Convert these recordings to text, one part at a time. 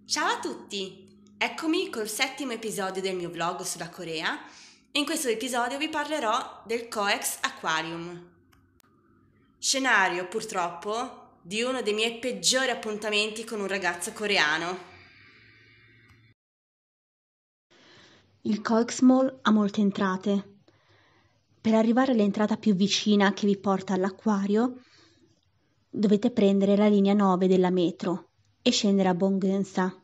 Ciao a tutti! Eccomi col settimo episodio del mio vlog sulla Corea e in questo episodio vi parlerò del Coex Aquarium. Scenario, purtroppo, di uno dei miei peggiori appuntamenti con un ragazzo coreano. Il Coex Mall ha molte entrate. Per arrivare all'entrata più vicina che vi porta all'acquario, dovete prendere la linea 9 della metro e scendere a Bongyeonsa.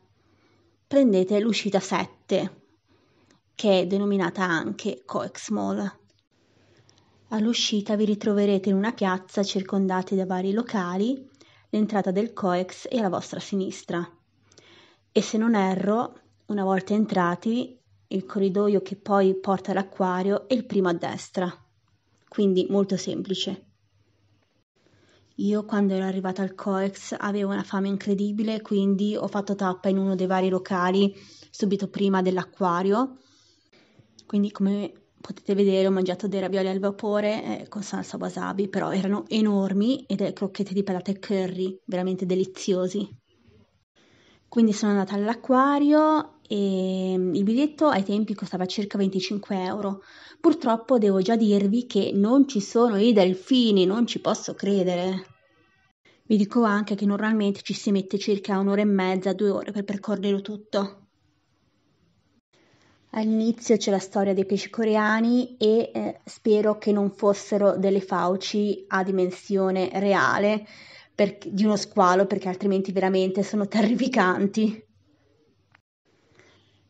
Prendete l'uscita 7, che è denominata anche Coex Mall. All'uscita vi ritroverete in una piazza circondati da vari locali, l'entrata del Coex è alla vostra sinistra. E se non erro, una volta entrati, il corridoio che poi porta all'acquario è il primo a destra, quindi molto semplice. Io quando ero arrivata al Coex avevo una fame incredibile, quindi ho fatto tappa in uno dei vari locali subito prima dell'acquario. Quindi come potete vedere ho mangiato dei ravioli al vapore con salsa wasabi, però erano enormi e delle crocchette di patate curry, veramente deliziosi. Quindi sono andata all'acquario e il biglietto ai tempi costava circa 25 €. Purtroppo devo già dirvi che non ci sono i delfini, non ci posso credere. Vi dico anche che normalmente ci si mette circa 1 ora e mezza, 2 ore per percorrerlo tutto. All'inizio c'è la storia dei pesci coreani e spero che non fossero delle fauci a dimensione reale di uno squalo, perché altrimenti veramente sono terrificanti.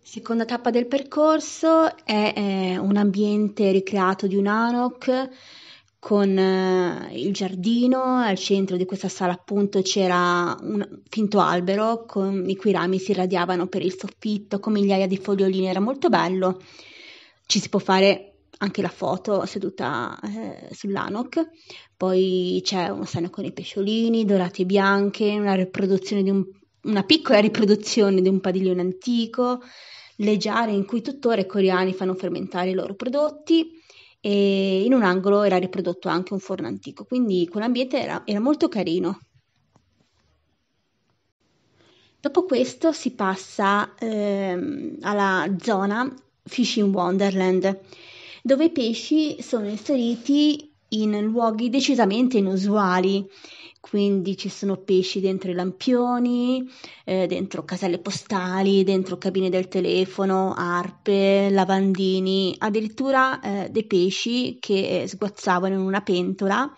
Seconda tappa del percorso è un ambiente ricreato di un hanok con il giardino. Al centro di questa sala appunto c'era un finto albero i cui rami si irradiavano per il soffitto con migliaia di fogliolini, era molto bello. Ci si può fare anche la foto seduta sull'hanok. Poi c'è una scena con i pesciolini dorati e bianchi, una piccola riproduzione di un padiglione antico, le giare in cui tuttora i coreani fanno fermentare i loro prodotti e in un angolo era riprodotto anche un forno antico, quindi quell'ambiente era molto carino. Dopo questo si passa alla zona Fish in Wonderland, dove i pesci sono inseriti in luoghi decisamente inusuali. Quindi ci sono pesci dentro i lampioni, dentro caselle postali, dentro cabine del telefono, arpe, lavandini, addirittura dei pesci che sguazzavano in una pentola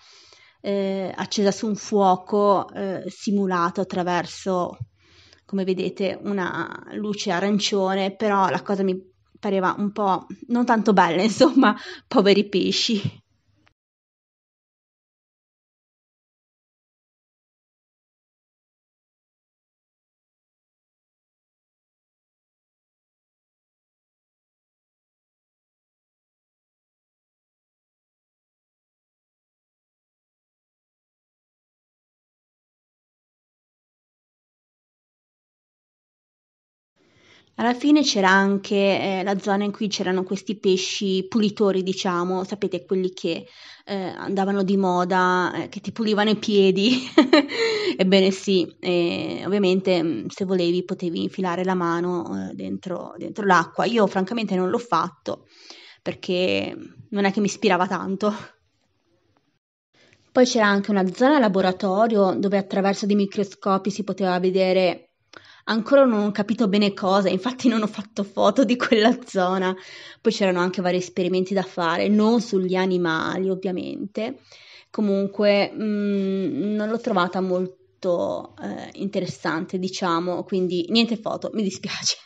accesa su un fuoco simulato attraverso, come vedete, una luce arancione, però la cosa mi pareva un po' non tanto bella, insomma, poveri pesci. Alla fine c'era anche la zona in cui c'erano questi pesci pulitori, diciamo, sapete, quelli che andavano di moda, che ti pulivano i piedi. Ebbene sì, ovviamente se volevi potevi infilare la mano dentro l'acqua. Io francamente non l'ho fatto perché non è che mi ispirava tanto. Poi c'era anche una zona laboratorio dove attraverso dei microscopi si poteva vedere, ancora non ho capito bene cosa, infatti non ho fatto foto di quella zona. Poi c'erano anche vari esperimenti da fare, non sugli animali ovviamente. Comunque non l'ho trovata molto interessante, diciamo, quindi niente foto, mi dispiace.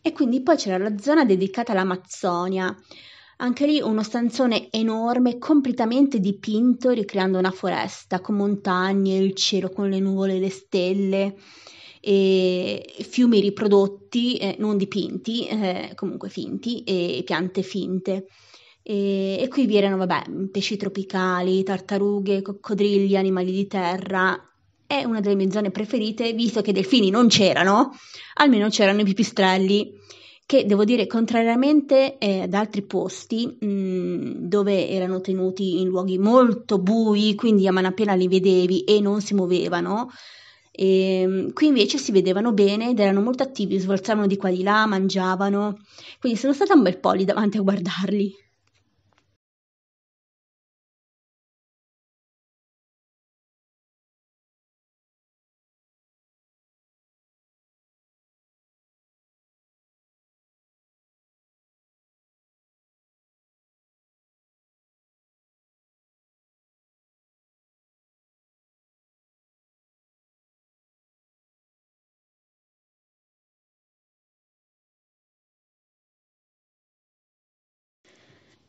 E quindi poi c'era la zona dedicata all'Amazzonia, anche lì uno stanzone enorme, completamente dipinto, ricreando una foresta con montagne, il cielo con le nuvole e le stelle, e fiumi riprodotti, non dipinti, comunque finti, e piante finte. E qui vi erano, vabbè, pesci tropicali, tartarughe, coccodrilli, animali di terra. È una delle mie zone preferite, visto che delfini non c'erano, almeno c'erano i pipistrelli, che devo dire, contrariamente ad altri posti dove erano tenuti in luoghi molto bui, quindi a malapena li vedevi e non si muovevano, E qui invece si vedevano bene ed erano molto attivi, svoltavano di qua di là, mangiavano, quindi sono stata un bel po' lì davanti a guardarli.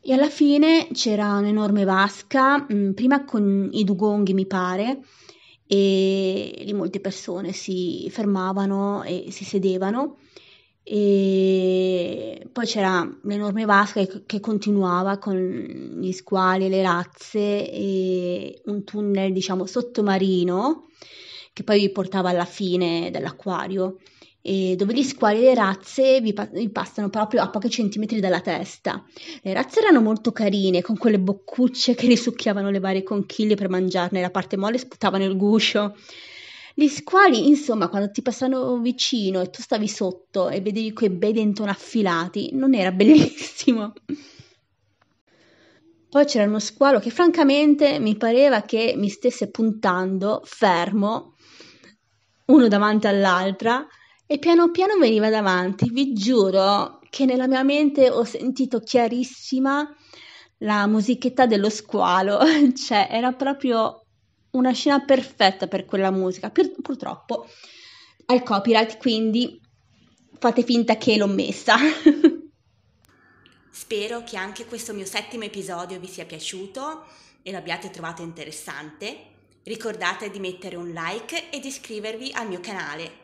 E alla fine c'era un'enorme vasca, prima con i dugonghi mi pare, e lì molte persone si fermavano e si sedevano. E poi c'era l'enorme vasca che continuava con gli squali e le razze e un tunnel, diciamo, sottomarino che poi vi portava alla fine dell'acquario e dove gli squali e le razze vi passano proprio a pochi centimetri dalla testa. Le razze erano molto carine, con quelle boccucce che risucchiavano le varie conchiglie per mangiarne la parte molle e sputavano il guscio. Gli squali, insomma, quando ti passano vicino e tu stavi sotto e vedevi quei bei dentoni affilati, non era bellissimo. Poi c'era uno squalo che francamente mi pareva che mi stesse puntando fermo, uno davanti all'altra, e piano piano veniva davanti. Vi giuro che nella mia mente ho sentito chiarissima la musichetta dello squalo, cioè era proprio una scena perfetta per quella musica. Purtroppo al copyright, quindi fate finta che l'ho messa. Spero che anche questo mio 7° episodio vi sia piaciuto e l'abbiate trovato interessante. Ricordate di mettere un like e di iscrivervi al mio canale.